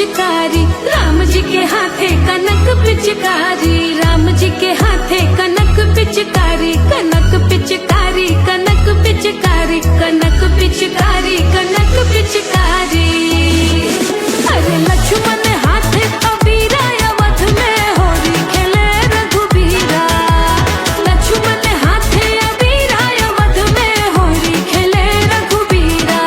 पिचकारी, राम जी के हाथे कनक पिचकारी, राम जी के हाथे कनक पिचकारी, कनक पिचकारी, कनक पिचकारी, कनक पिचकारी, कनक पिचकारी। अरे लक्ष्मण हाथे अबीरा, अवध में होरी खेले रघुबीरा, लक्ष्मण हाथे अबीरा, अवध में होरी खेले रघुबीरा।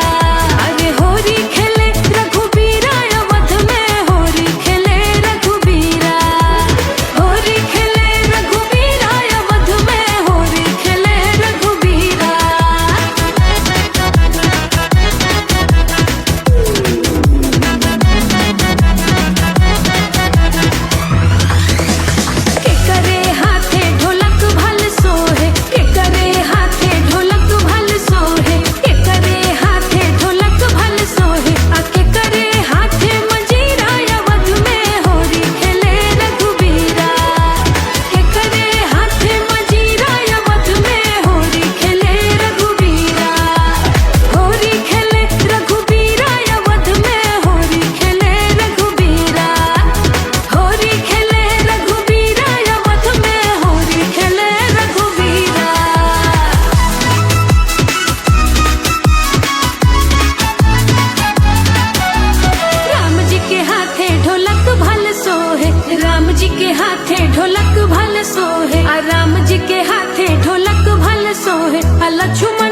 अरे होरी खेले रघुबीरा, अवध में होरी खेले रघुबीरा, होरी खेले रघुबीरा, अवध में होरी खेले रघुबीरा। के करे हाथे ढोलक भल सोहे, के करे हाथे ढोलक भल सोहे, के करे हाथे ढोलक भल सोहे, आ के करे हाथे मंजीरा, अवध में होरी खेले रघुबीरा, के करे हाथे मंजीरा, अवध में होरी खेले रघुबीरा, होरी खेले रघुबीरा, अवध में होरी खेले रघुबीरा, होरी खेले रघुबीरा, अवध में होरी खेले रघुबीरा। राम जी के हाथे ढोलक भल सोहे, राम जी के हाथे ढोलक भल सोहे, आ राम जी के हाथे ढोलक भल सोहे, आ लक्ष्मण